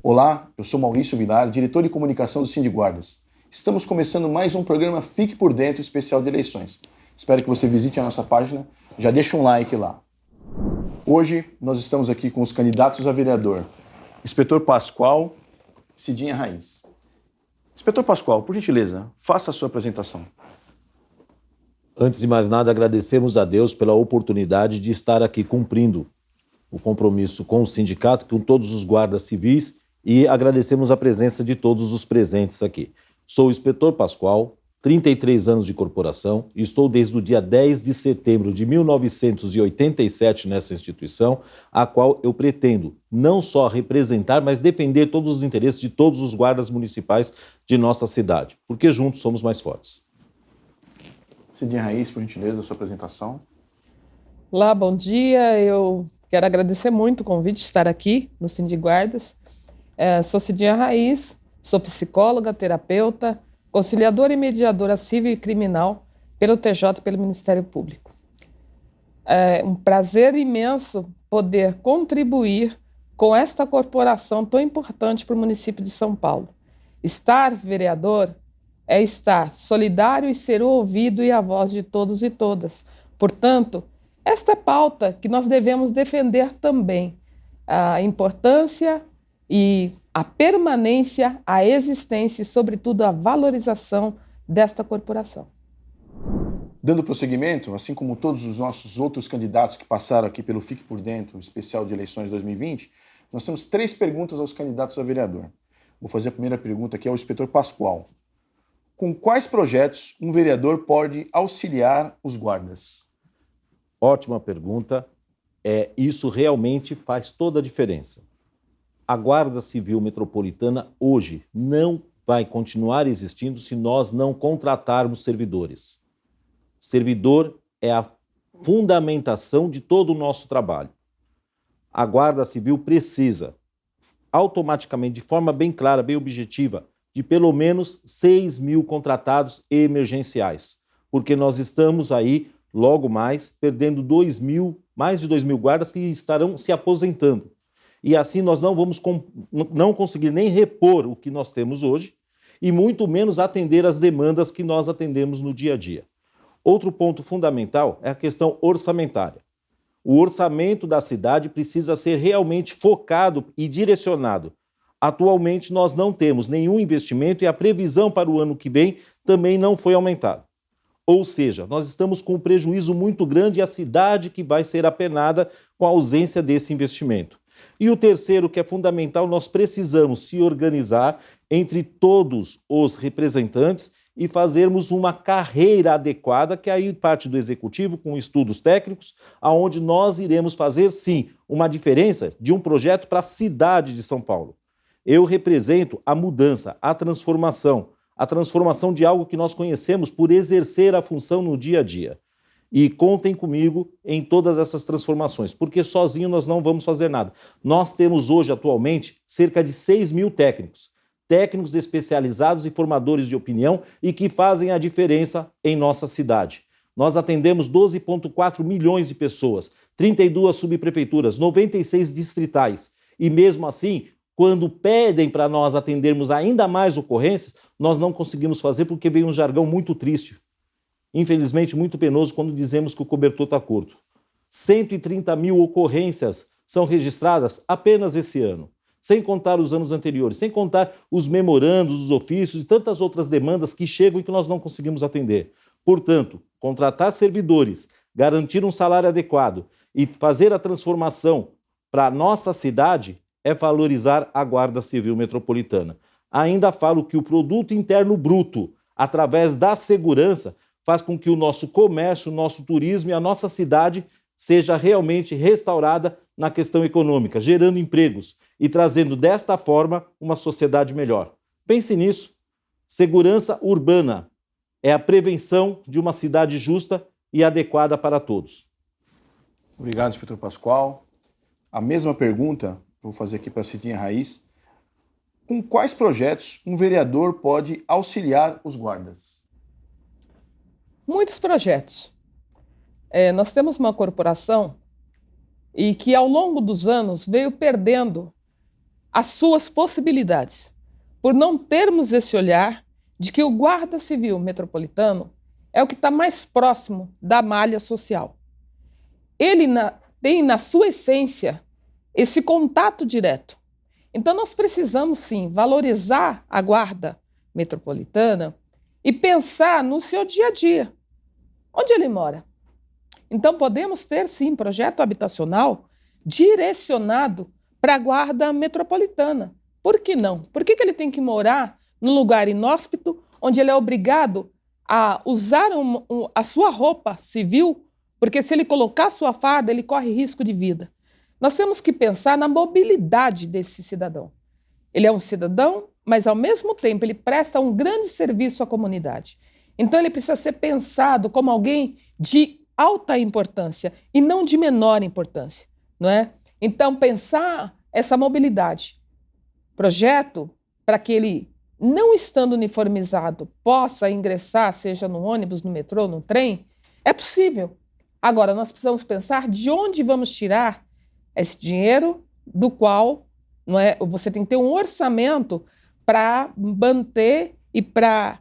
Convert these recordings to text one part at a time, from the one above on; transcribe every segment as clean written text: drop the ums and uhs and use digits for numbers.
Olá, eu sou Maurício Vilar, diretor de comunicação do Sindiguardas. Estamos começando mais um programa Fique por Dentro especial de eleições. Espero que você visite a nossa página, já deixa um like lá. Hoje nós estamos aqui com os candidatos a vereador, Inspetor Pascoal, Cidinha Raiz. Inspetor Pascoal, por gentileza, faça a sua apresentação. Antes de mais nada, agradecemos a Deus pela oportunidade de estar aqui cumprindo o compromisso com o sindicato, com todos os guardas civis, e agradecemos a presença de todos os presentes aqui. Sou o Inspetor Pascoal, 33 anos de corporação, e estou desde o dia 10 de setembro de 1987 nessa instituição, a qual eu pretendo não só representar, mas defender todos os interesses de todos os guardas municipais de nossa cidade, porque juntos somos mais fortes. Cidinha Raiz, por gentileza, a sua apresentação. Olá, bom dia. Eu quero agradecer muito o convite de estar aqui no Sindiguardas. Sou Cidinha Raiz, sou psicóloga, terapeuta, conciliadora e mediadora civil e criminal pelo TJ e pelo Ministério Público. É um prazer imenso poder contribuir com esta corporação tão importante para o município de São Paulo. Estar vereador é estar solidário e ser o ouvido e a voz de todos e todas. Portanto, esta é pauta que nós devemos defender também, a importância e a permanência, a existência e, sobretudo, a valorização desta corporação. Dando prosseguimento, assim como todos os nossos outros candidatos que passaram aqui pelo Fique por Dentro, especial de eleições 2020, nós temos 3 perguntas aos candidatos a vereador. Vou fazer a primeira pergunta aqui ao Inspetor Pascoal. Com quais projetos um vereador pode auxiliar os guardas? Ótima pergunta. Isso realmente faz toda a diferença. A Guarda Civil Metropolitana hoje não vai continuar existindo se nós não contratarmos servidores. Servidor é a fundamentação de todo o nosso trabalho. A Guarda Civil precisa, automaticamente, de forma bem clara, bem objetiva, de pelo menos 6 mil contratados emergenciais, porque nós estamos aí, logo mais, perdendo mais de 2 mil guardas que estarão se aposentando. E assim nós não vamos não conseguir nem repor o que nós temos hoje e muito menos atender as demandas que nós atendemos no dia a dia. Outro ponto fundamental é a questão orçamentária. O orçamento da cidade precisa ser realmente focado e direcionado. Atualmente nós não temos nenhum investimento e a previsão para o ano que vem também não foi aumentada. Ou seja, nós estamos com um prejuízo muito grande e a cidade que vai ser apenada com a ausência desse investimento. E o terceiro, que é fundamental, nós precisamos se organizar entre todos os representantes e fazermos uma carreira adequada, que aí parte do executivo com estudos técnicos, aonde nós iremos fazer, sim, uma diferença de um projeto para a cidade de São Paulo. Eu represento a mudança, a transformação de algo que nós conhecemos por exercer a função no dia a dia. E contem comigo em todas essas transformações, porque sozinho nós não vamos fazer nada. Nós temos hoje, atualmente, cerca de 6 mil técnicos especializados e formadores de opinião e que fazem a diferença em nossa cidade. Nós atendemos 12,4 milhões de pessoas, 32 subprefeituras, 96 distritais. E mesmo assim, quando pedem para nós atendermos ainda mais ocorrências, nós não conseguimos fazer porque vem um jargão muito triste. Infelizmente, muito penoso quando dizemos que o cobertor está curto. 130 mil ocorrências são registradas apenas esse ano, sem contar os anos anteriores, sem contar os memorandos, os ofícios e tantas outras demandas que chegam e que nós não conseguimos atender. Portanto, contratar servidores, garantir um salário adequado e fazer a transformação para a nossa cidade é valorizar a Guarda Civil Metropolitana. Ainda falo que o produto interno bruto, através da segurança, faz com que o nosso comércio, o nosso turismo e a nossa cidade seja realmente restaurada na questão econômica, gerando empregos e trazendo desta forma uma sociedade melhor. Pense nisso. Segurança urbana é a prevenção de uma cidade justa e adequada para todos. Obrigado, Inspetor Pascoal. A mesma pergunta vou fazer aqui para a Cidinha Raiz. Com quais projetos um vereador pode auxiliar os guardas? Muitos projetos. Nós temos uma corporação e que, ao longo dos anos, veio perdendo as suas possibilidades, por não termos esse olhar de que o guarda civil metropolitano é o que está mais próximo da malha social. Ele tem na sua essência esse contato direto. Então nós precisamos sim valorizar a guarda metropolitana e pensar no seu dia a dia, onde ele mora. Então podemos ter sim projeto habitacional direcionado para a guarda metropolitana. Por que não? Por que ele tem que morar num lugar inóspito, onde ele é obrigado a usar a sua roupa civil, porque se ele colocar a sua farda, ele corre risco de vida. Nós temos que pensar na mobilidade desse cidadão. Ele é um cidadão, mas ao mesmo tempo ele presta um grande serviço à comunidade. Então ele precisa ser pensado como alguém de alta importância e não de menor importância, não é? Então pensar essa mobilidade, projeto para que ele, não estando uniformizado, possa ingressar, seja no ônibus, no metrô, no trem, é possível. Agora, nós precisamos pensar de onde vamos tirar esse dinheiro, do qual não é, você tem que ter um orçamento para manter e para,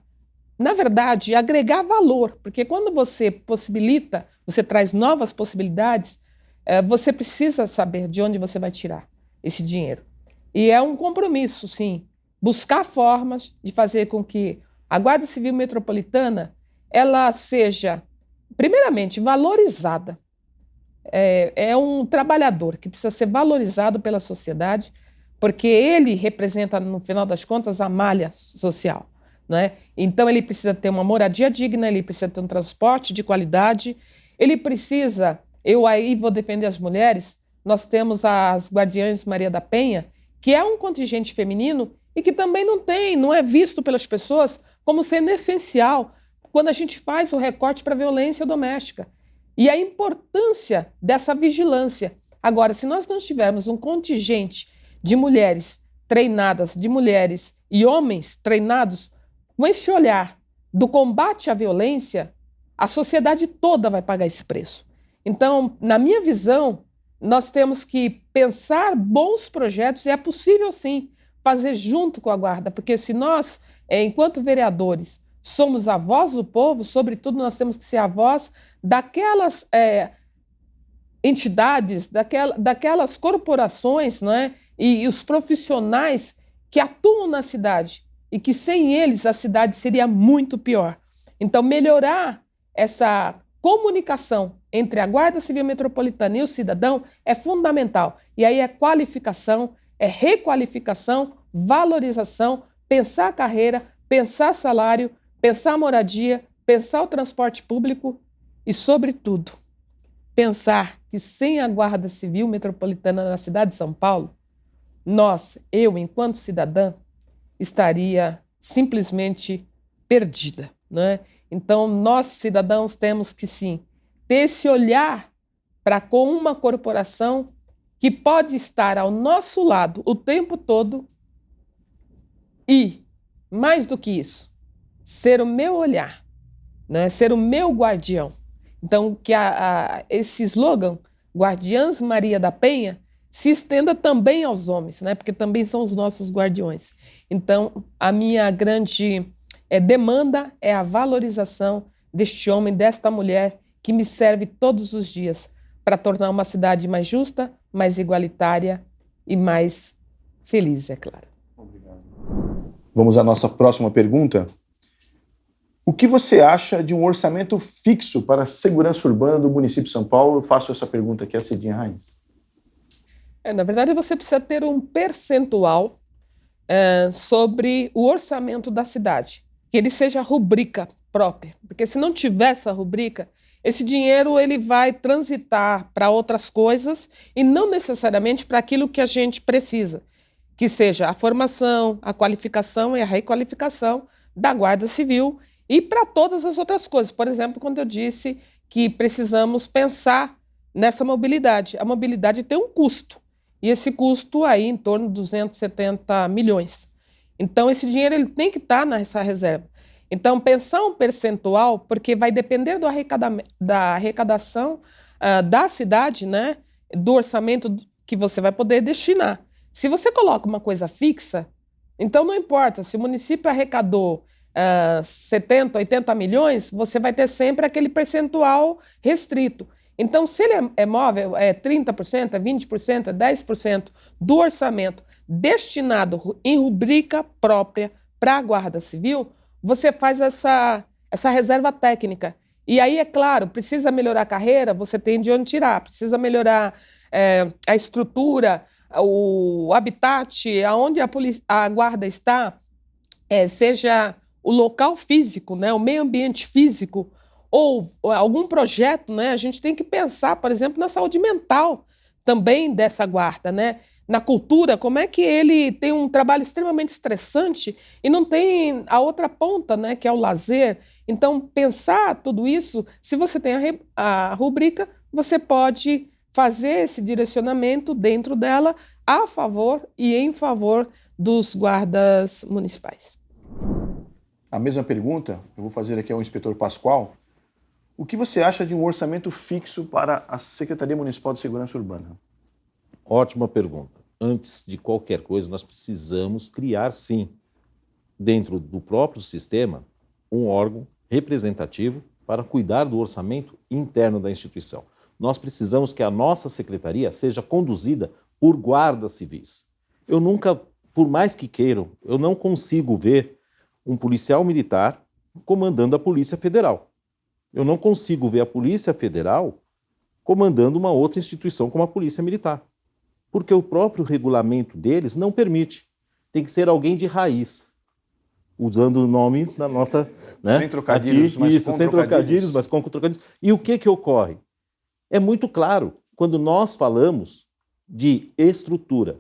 na verdade, agregar valor. Porque quando você possibilita, você traz novas possibilidades, você precisa saber de onde você vai tirar esse dinheiro. E é um compromisso, sim, buscar formas de fazer com que a Guarda Civil Metropolitana ela seja, primeiramente, valorizada. É um trabalhador que precisa ser valorizado pela sociedade, porque ele representa, no final das contas, a malha social, não é? Então ele precisa ter uma moradia digna, ele precisa ter um transporte de qualidade, ele precisa, eu aí vou defender as mulheres, nós temos as Guardiãs Maria da Penha, que é um contingente feminino e que também não é visto pelas pessoas como sendo essencial quando a gente faz o recorte para a violência doméstica. E a importância dessa vigilância. Agora, se nós não tivermos um contingente de mulheres treinadas, de mulheres e homens treinados com esse olhar do combate à violência, a sociedade toda vai pagar esse preço. Então, na minha visão, nós temos que pensar bons projetos, e é possível sim fazer junto com a Guarda, porque se nós, enquanto vereadores, somos a voz do povo, sobretudo nós temos que ser a voz daquelas entidades, daquelas corporações, não é? E os profissionais que atuam na cidade e que sem eles a cidade seria muito pior. Então, melhorar essa comunicação entre a Guarda Civil Metropolitana e o cidadão é fundamental. E aí é qualificação, é requalificação, valorização, pensar a carreira, pensar salário, pensar a moradia, pensar o transporte público e, sobretudo, pensar que sem a Guarda Civil Metropolitana na cidade de São Paulo, eu, enquanto cidadã, estaria simplesmente perdida, né? Então, nós, cidadãos, temos que, sim, ter esse olhar para com uma corporação que pode estar ao nosso lado o tempo todo e, mais do que isso, ser o meu olhar, né? Ser o meu guardião. Então, que esse slogan, Guardiãs Maria da Penha, se estenda também aos homens, né? Porque também são os nossos guardiões. Então, a minha grande demanda é a valorização deste homem, desta mulher, que me serve todos os dias para tornar uma cidade mais justa, mais igualitária e mais feliz, é claro. Obrigado. Vamos à nossa próxima pergunta. O que você acha de um orçamento fixo para a segurança urbana do município de São Paulo? Eu faço essa pergunta aqui a Cidinha Raiz. Na verdade, você precisa ter um percentual sobre o orçamento da cidade, que ele seja rubrica própria, porque se não tiver essa rubrica, esse dinheiro ele vai transitar para outras coisas e não necessariamente para aquilo que a gente precisa, que seja a formação, a qualificação e a requalificação da Guarda Civil e para todas as outras coisas. Por exemplo, quando eu disse que precisamos pensar nessa mobilidade. A mobilidade tem um custo, e esse custo aí em torno de 270 milhões. Então, esse dinheiro ele tem que estar nessa reserva. Então, pensar um percentual, porque vai depender da arrecadação da cidade, né, do orçamento que você vai poder destinar. Se você coloca uma coisa fixa, então não importa, se o município arrecadou 70, 80 milhões, você vai ter sempre aquele percentual restrito. Então, se ele é móvel, é 30%, é 20%, é 10% do orçamento destinado em rubrica própria para a Guarda Civil, você faz essa reserva técnica. E aí, é claro, precisa melhorar a carreira, você tem de onde tirar, precisa melhorar a estrutura, o habitat, aonde a guarda está, seja o local físico, né, o meio ambiente físico, ou algum projeto, né, a gente tem que pensar, por exemplo, na saúde mental também dessa guarda, né? Na cultura, como é que ele tem um trabalho extremamente estressante e não tem a outra ponta, né, que é o lazer. Então, pensar tudo isso, se você tem a rubrica, você pode fazer esse direcionamento dentro dela a favor e em favor dos guardas municipais. A mesma pergunta eu vou fazer aqui ao inspetor Pascoal. O que você acha de um orçamento fixo para a Secretaria Municipal de Segurança Urbana? Ótima pergunta. Antes de qualquer coisa, nós precisamos criar, sim, dentro do próprio sistema, um órgão representativo para cuidar do orçamento interno da instituição. Nós precisamos que a nossa secretaria seja conduzida por guardas civis. Eu nunca, por mais que queiram, eu não consigo ver um policial militar comandando a Polícia Federal. Eu não consigo ver a Polícia Federal comandando uma outra instituição como a Polícia Militar. Porque o próprio regulamento deles não permite. Tem que ser alguém de raiz. Usando o nome da nossa... Né? Sem trocadilhos, aqui, mas isso, com sem trocadilhos. mas com trocadilhos. E o que ocorre? É muito claro, quando nós falamos de estrutura,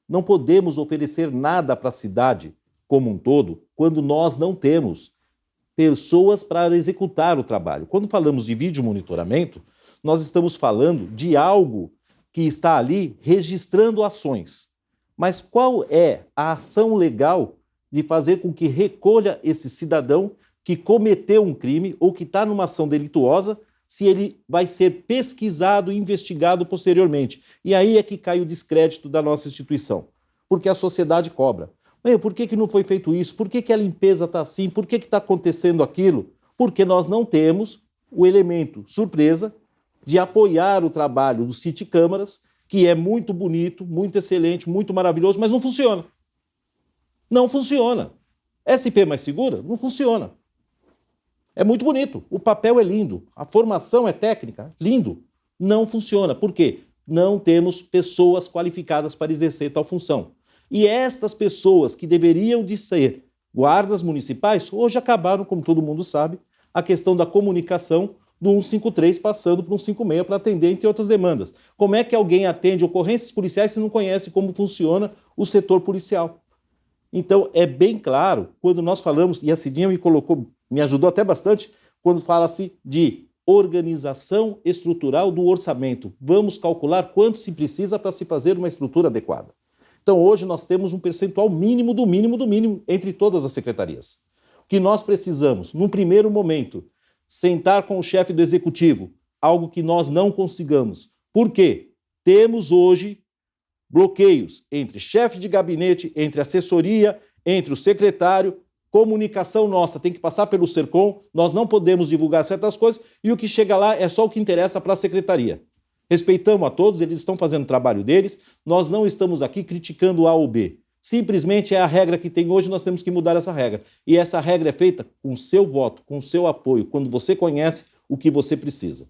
não podemos oferecer nada para a cidade como um todo quando nós não temos pessoas para executar o trabalho. Quando falamos de vídeo monitoramento, nós estamos falando de algo que está ali registrando ações. Mas qual é a ação legal de fazer com que recolha esse cidadão que cometeu um crime ou que está numa ação delituosa, se ele vai ser pesquisado e investigado posteriormente? E aí é que cai o descrédito da nossa instituição, porque a sociedade cobra. Por que não foi feito isso? Por que a limpeza está assim? Por que está acontecendo aquilo? Porque nós não temos o elemento surpresa de apoiar o trabalho do City Câmaras, que é muito bonito, muito excelente, muito maravilhoso, mas não funciona. Não funciona. SP mais segura? Não funciona. É muito bonito, o papel é lindo, a formação é técnica, lindo. Não funciona. Por quê? Não temos pessoas qualificadas para exercer tal função. E estas pessoas que deveriam de ser guardas municipais, hoje acabaram, como todo mundo sabe, a questão da comunicação do 153 passando para o 156 para atender, entre outras demandas. Como é que alguém atende ocorrências policiais se não conhece como funciona o setor policial? Então, é bem claro, quando nós falamos, e a Cidinha me ajudou até bastante, quando fala-se de organização estrutural do orçamento. Vamos calcular quanto se precisa para se fazer uma estrutura adequada. Então, hoje nós temos um percentual mínimo do mínimo do mínimo entre todas as secretarias. O que nós precisamos, num primeiro momento, sentar com o chefe do executivo, algo que nós não consigamos. Por quê? Temos hoje bloqueios entre chefe de gabinete, entre assessoria, entre o secretário, comunicação nossa tem que passar pelo SERCOM, nós não podemos divulgar certas coisas e o que chega lá é só o que interessa para a secretaria. Respeitamos a todos, eles estão fazendo o trabalho deles, nós não estamos aqui criticando A ou B. Simplesmente é a regra que tem hoje, nós temos que mudar essa regra. E essa regra é feita com o seu voto, com o seu apoio, quando você conhece o que você precisa.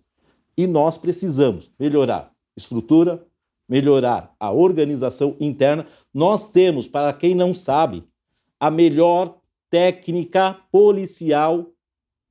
E nós precisamos melhorar estrutura, melhorar a organização interna. Nós temos, para quem não sabe, a melhor técnica policial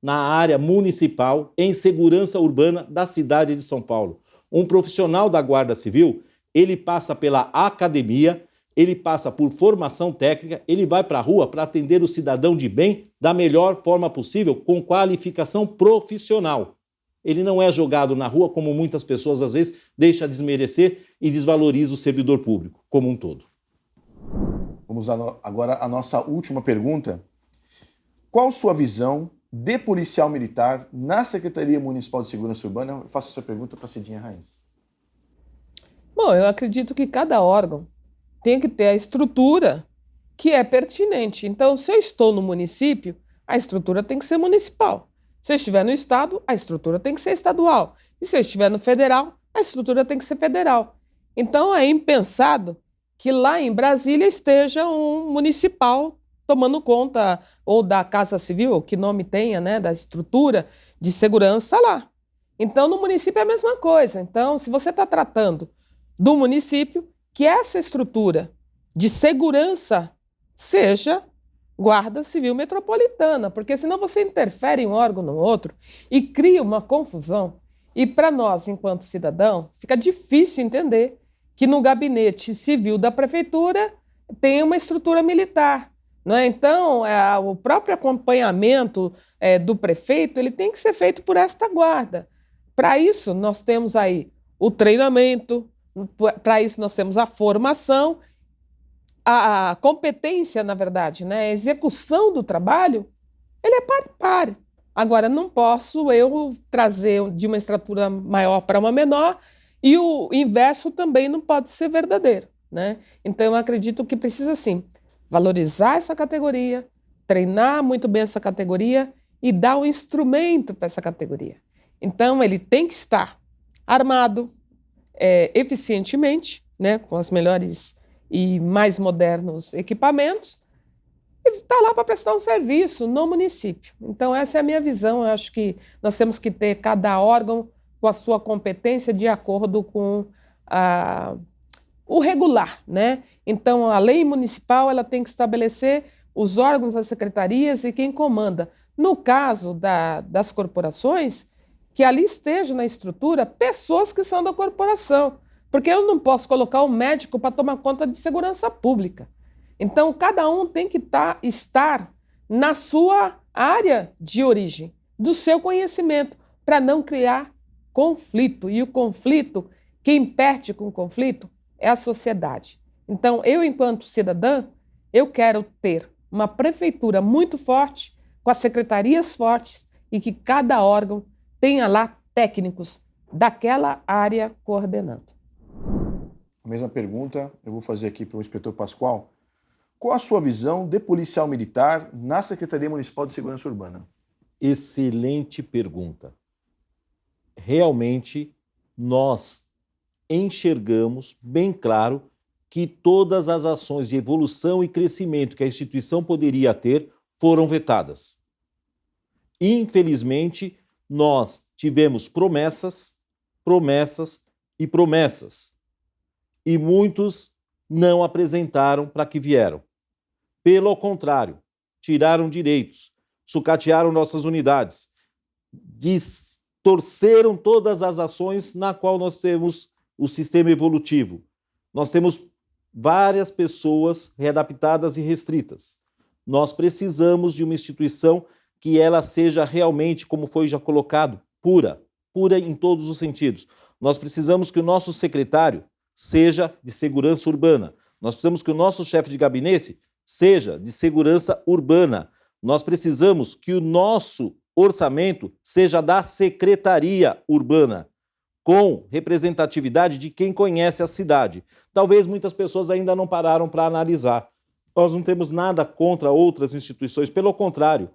na área municipal em segurança urbana da cidade de São Paulo. Um profissional da Guarda Civil, ele passa pela academia, ele passa por formação técnica, ele vai para a rua para atender o cidadão de bem da melhor forma possível, com qualificação profissional. Ele não é jogado na rua como muitas pessoas às vezes deixam desmerecer e desvaloriza o servidor público como um todo. Vamos agora à nossa última pergunta. Qual sua visão de policial militar na Secretaria Municipal de Segurança Urbana? Eu faço essa pergunta para a Cidinha Raiz. Bom, eu acredito que cada órgão tem que ter a estrutura que é pertinente. Então, se eu estou no município, a estrutura tem que ser municipal. Se eu estiver no estado, a estrutura tem que ser estadual. E se eu estiver no federal, a estrutura tem que ser federal. Então, é impensado que lá em Brasília esteja um municipal tomando conta ou da Casa Civil, ou que nome tenha, né, da estrutura de segurança lá. Então, no município é a mesma coisa. Então, se você está tratando do município, que essa estrutura de segurança seja Guarda Civil Metropolitana, porque senão você interfere em um órgão no outro e cria uma confusão. E para nós, enquanto cidadão, fica difícil entender que no gabinete civil da prefeitura tem uma estrutura militar. Não é? Então, o próprio acompanhamento do prefeito ele tem que ser feito por esta guarda. Para isso, nós temos aí o treinamento, para isso nós temos a formação, a competência, na verdade, né? A execução do trabalho, ele é par e par. Agora, não posso eu trazer de uma estrutura maior para uma menor e o inverso também não pode ser verdadeiro, né? Então, eu acredito que precisa, sim, valorizar essa categoria, treinar muito bem essa categoria e dar um instrumento para essa categoria. Então, ele tem que estar armado eficientemente, né, com os melhores e mais modernos equipamentos, e está lá para prestar um serviço no município. Então, essa é a minha visão. Eu acho que nós temos que ter cada órgão com a sua competência de acordo com o regular, né? Então, a lei municipal ela tem que estabelecer os órgãos das secretarias e quem comanda. No caso das corporações, que ali esteja na estrutura pessoas que são da corporação, porque eu não posso colocar um médico para tomar conta de segurança pública. Então, cada um tem que estar na sua área de origem, do seu conhecimento, para não criar conflito. E o conflito, quem perde com o conflito é a sociedade. Então, eu, enquanto cidadã, eu quero ter uma prefeitura muito forte, com as secretarias fortes e que cada órgão tenha lá técnicos daquela área coordenando. A mesma pergunta eu vou fazer aqui para o inspetor Pascoal. Qual a sua visão de policial militar na Secretaria Municipal de Segurança Urbana? Excelente pergunta. Realmente, nós enxergamos bem claro que todas as ações de evolução e crescimento que a instituição poderia ter foram vetadas. Infelizmente, nós tivemos promessas, promessas e promessas. E muitos não apresentaram para que vieram. Pelo contrário, tiraram direitos, sucatearam nossas unidades, distorceram todas as ações na qual nós temos o sistema evolutivo. Nós temos várias pessoas readaptadas e restritas. Nós precisamos de uma instituição que ela seja realmente, como foi já colocado, pura em todos os sentidos. Nós precisamos que o nosso secretário seja de segurança urbana. Nós precisamos que o nosso chefe de gabinete seja de segurança urbana. Nós precisamos que o nosso orçamento seja da secretaria urbana, com representatividade de quem conhece a cidade. Talvez muitas pessoas ainda não pararam para analisar. Nós não temos nada contra outras instituições, pelo contrário.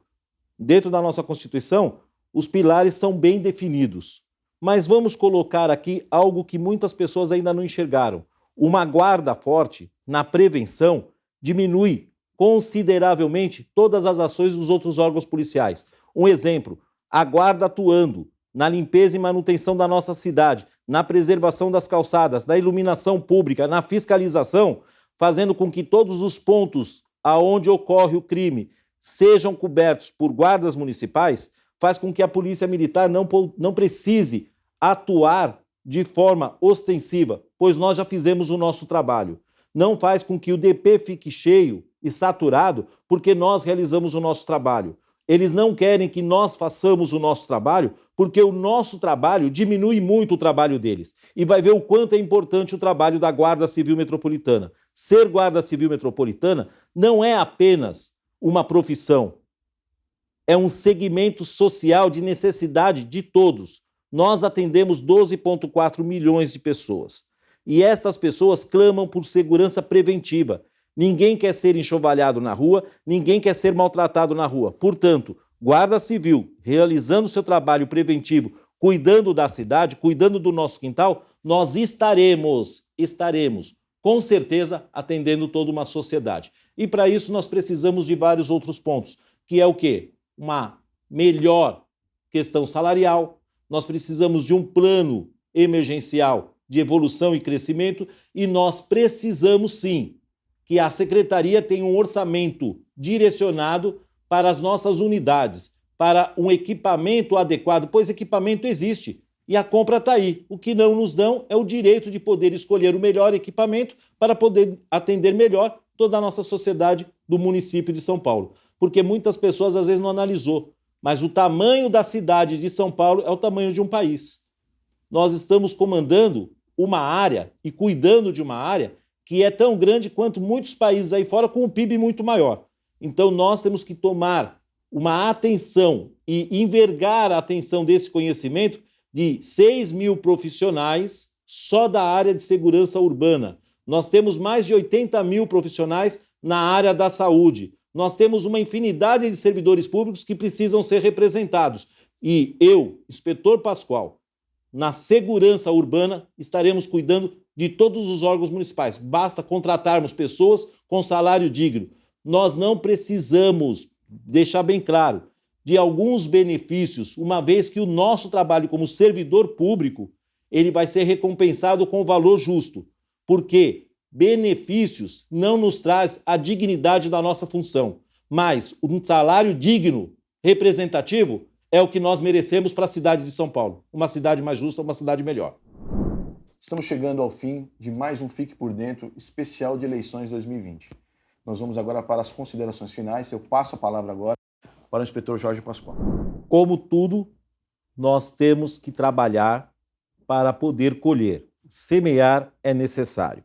Dentro da nossa Constituição, os pilares são bem definidos. Mas vamos colocar aqui algo que muitas pessoas ainda não enxergaram. Uma guarda forte, na prevenção, diminui consideravelmente todas as ações dos outros órgãos policiais. Um exemplo, a guarda atuando na limpeza e manutenção da nossa cidade, na preservação das calçadas, na iluminação pública, na fiscalização, fazendo com que todos os pontos aonde ocorre o crime sejam cobertos por guardas municipais, faz com que a Polícia Militar não precise atuar de forma ostensiva, pois nós já fizemos o nosso trabalho. Não faz com que o DP fique cheio e saturado, porque nós realizamos o nosso trabalho. Eles não querem que nós façamos o nosso trabalho, porque o nosso trabalho diminui muito o trabalho deles. E vai ver o quanto é importante o trabalho da Guarda Civil Metropolitana. Ser Guarda Civil Metropolitana não é apenas uma profissão, é um segmento social de necessidade de todos. Nós atendemos 12,4 milhões de pessoas. E essas pessoas clamam por segurança preventiva. Ninguém quer ser enxovalhado na rua, ninguém quer ser maltratado na rua. Portanto, Guarda Civil, realizando seu trabalho preventivo, cuidando da cidade, cuidando do nosso quintal, nós estaremos, com certeza, atendendo toda uma sociedade. E para isso nós precisamos de vários outros pontos, que é o quê? Uma melhor questão salarial, nós precisamos de um plano emergencial de evolução e crescimento e nós precisamos sim que a secretaria tenha um orçamento direcionado para as nossas unidades, para um equipamento adequado, pois equipamento existe e a compra está aí. O que não nos dão é o direito de poder escolher o melhor equipamento para poder atender melhor toda a nossa sociedade do município de São Paulo. Porque muitas pessoas às vezes não analisou, mas o tamanho da cidade de São Paulo é o tamanho de um país. Nós estamos comandando uma área e cuidando de uma área que é tão grande quanto muitos países aí fora com um PIB muito maior. Então nós temos que tomar uma atenção e envergar a atenção desse conhecimento de 6 mil profissionais só da área de segurança urbana. Nós temos mais de 80 mil profissionais na área da saúde. Nós temos uma infinidade de servidores públicos que precisam ser representados. E eu, inspetor Pascoal, na segurança urbana, estaremos cuidando de todos os órgãos municipais. Basta contratarmos pessoas com salário digno. Nós não precisamos, deixar bem claro, de alguns benefícios, uma vez que o nosso trabalho como servidor público, ele vai ser recompensado com valor justo. Porque benefícios não nos traz a dignidade da nossa função, mas um salário digno, representativo, é o que nós merecemos para a cidade de São Paulo. Uma cidade mais justa, uma cidade melhor. Estamos chegando ao fim de mais um Fique por Dentro especial de eleições 2020. Nós vamos agora para as considerações finais. Eu passo a palavra agora para o inspetor Jorge Pascoal. Como tudo, nós temos que trabalhar para poder colher. Semear é necessário.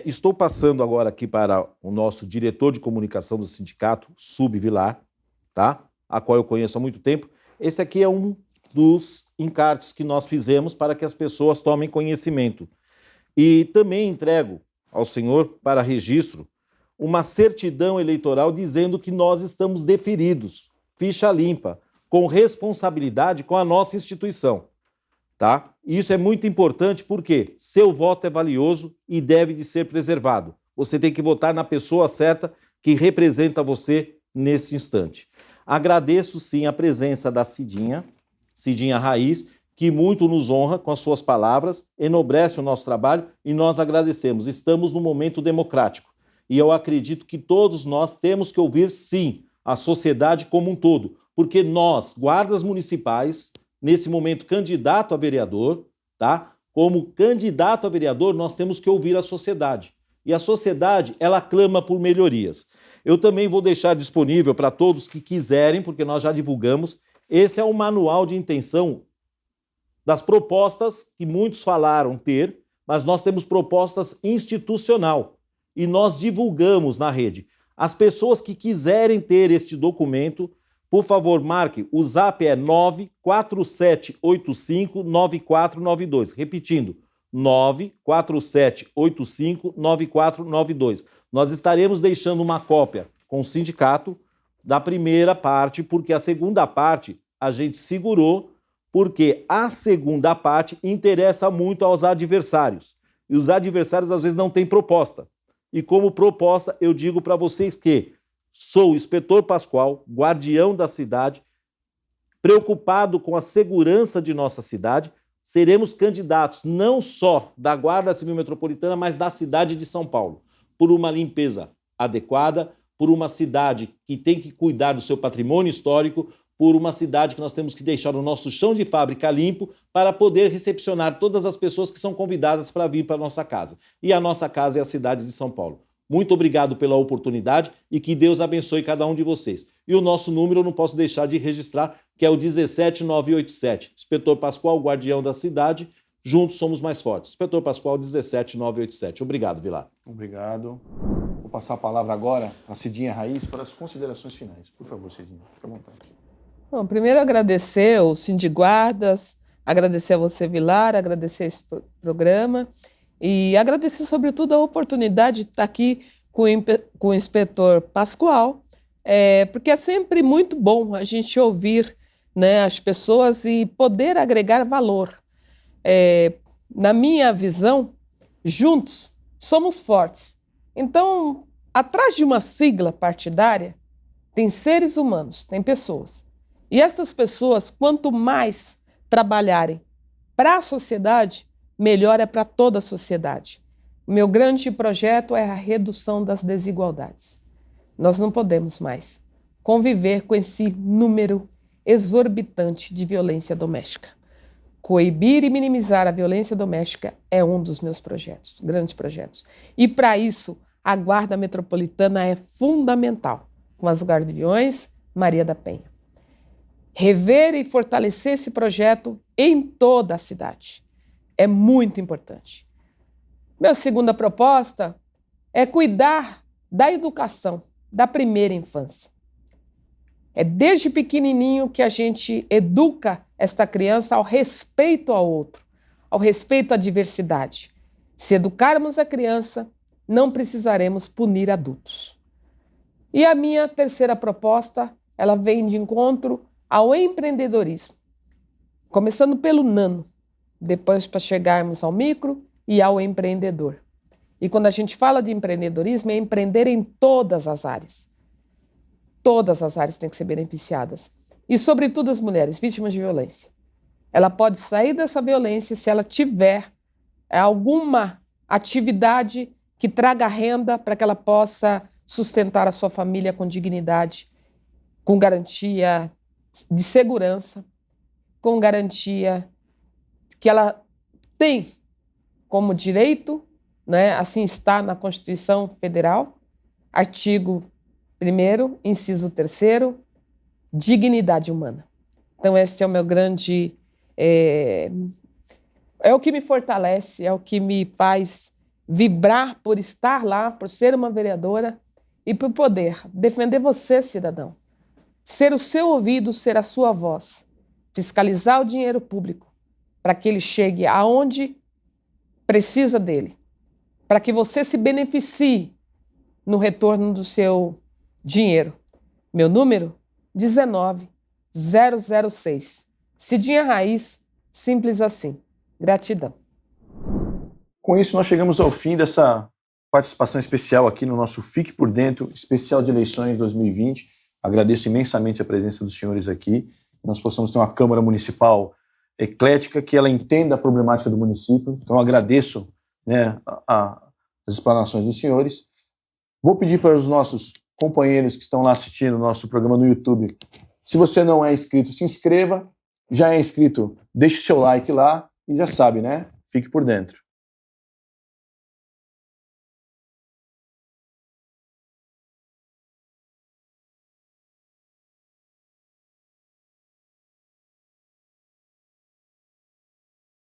Estou passando agora aqui para o nosso diretor de comunicação do sindicato, Sub Vilar, tá? A qual eu conheço há muito tempo. Esse aqui é um dos encartes que nós fizemos para que as pessoas tomem conhecimento. E também entrego ao senhor, para registro, uma certidão eleitoral dizendo que nós estamos deferidos, ficha limpa, com responsabilidade com a nossa instituição. Tá? Isso é muito importante porque seu voto é valioso e deve de ser preservado. Você tem que votar na pessoa certa que representa você nesse instante. Agradeço sim a presença da Cidinha Raiz, que muito nos honra com as suas palavras, enobrece o nosso trabalho e nós agradecemos. Estamos num momento democrático e eu acredito que todos nós temos que ouvir sim a sociedade como um todo, porque nós, guardas municipais, nesse momento candidato a vereador, tá? Como candidato a vereador, nós temos que ouvir a sociedade. E a sociedade, ela clama por melhorias. Eu também vou deixar disponível para todos que quiserem, porque nós já divulgamos, esse é o manual de intenção das propostas que muitos falaram ter, mas nós temos propostas institucional e nós divulgamos na rede. As pessoas que quiserem ter este documento, por favor, marque, o zap é 947859492. Repetindo, 947859492. Nós estaremos deixando uma cópia com o sindicato da primeira parte, porque a segunda parte a gente segurou, porque a segunda parte interessa muito aos adversários. E os adversários às vezes não têm proposta. E como proposta, eu digo para vocês que sou o inspetor Pascoal, guardião da cidade, preocupado com a segurança de nossa cidade. Seremos candidatos não só da Guarda Civil Metropolitana, mas da cidade de São Paulo, por uma limpeza adequada, por uma cidade que tem que cuidar do seu patrimônio histórico, por uma cidade que nós temos que deixar o nosso chão de fábrica limpo para poder recepcionar todas as pessoas que são convidadas para vir para a nossa casa. E a nossa casa é a cidade de São Paulo. Muito obrigado pela oportunidade e que Deus abençoe cada um de vocês. E o nosso número eu não posso deixar de registrar, que é o 17987. Inspetor Pascoal, guardião da cidade, juntos somos mais fortes. Inspetor Pascoal, 17987. Obrigado, Vilar. Obrigado. Vou passar a palavra agora à Cidinha Raiz para as considerações finais. Por favor, Cidinha, fique à vontade. Bom, primeiro agradecer o Sindiguardas, agradecer a você, Vilar, agradecer esse programa E agradecer, sobretudo, a oportunidade de estar aqui com o inspetor Pascoal, porque é sempre muito bom a gente ouvir, né, as pessoas e poder agregar valor. Na minha visão, juntos somos fortes. Então, atrás de uma sigla partidária, tem seres humanos, tem pessoas. E essas pessoas, quanto mais trabalharem para a sociedade, melhor é para toda a sociedade. O meu grande projeto é a redução das desigualdades. Nós não podemos mais conviver com esse número exorbitante de violência doméstica. Coibir e minimizar a violência doméstica é um dos meus projetos, grandes projetos. E para isso, a Guarda Metropolitana é fundamental, com as Guardiões Maria da Penha. Rever e fortalecer esse projeto em toda a cidade é muito importante. Minha segunda proposta é cuidar da educação da primeira infância. É desde pequenininho que a gente educa esta criança ao respeito ao outro, ao respeito à diversidade. Se educarmos a criança, não precisaremos punir adultos. E a minha terceira proposta, ela vem de encontro ao empreendedorismo, começando pelo nano, depois para chegarmos ao micro e ao empreendedor. E quando a gente fala de empreendedorismo, é empreender em todas as áreas. Todas as áreas têm que ser beneficiadas. E, sobretudo, as mulheres vítimas de violência. Ela pode sair dessa violência se ela tiver alguma atividade que traga renda para que ela possa sustentar a sua família com dignidade, com garantia de segurança, com garantia que ela tem como direito, né, assim está na Constituição Federal, artigo 1º, inciso 3º, dignidade humana. Então esse é o meu grande... É o que me fortalece, é o que me faz vibrar por estar lá, por ser uma vereadora e por poder defender você, cidadão. Ser o seu ouvido, ser a sua voz. Fiscalizar o dinheiro público para que ele chegue aonde precisa dele. Para que você se beneficie no retorno do seu dinheiro. Meu número? 19006. Cidinha Raiz, simples assim. Gratidão. Com isso, nós chegamos ao fim dessa participação especial aqui no nosso Fique por Dentro, especial de eleições 2020. Agradeço imensamente a presença dos senhores aqui. Que nós possamos ter uma Câmara Municipal eclética, que ela entenda a problemática do município. Então, agradeço, né, as explanações dos senhores. Vou pedir para os nossos companheiros que estão lá assistindo o nosso programa no YouTube, se você não é inscrito, se inscreva. Já é inscrito, deixe seu like lá e já sabe, né? Fique por dentro.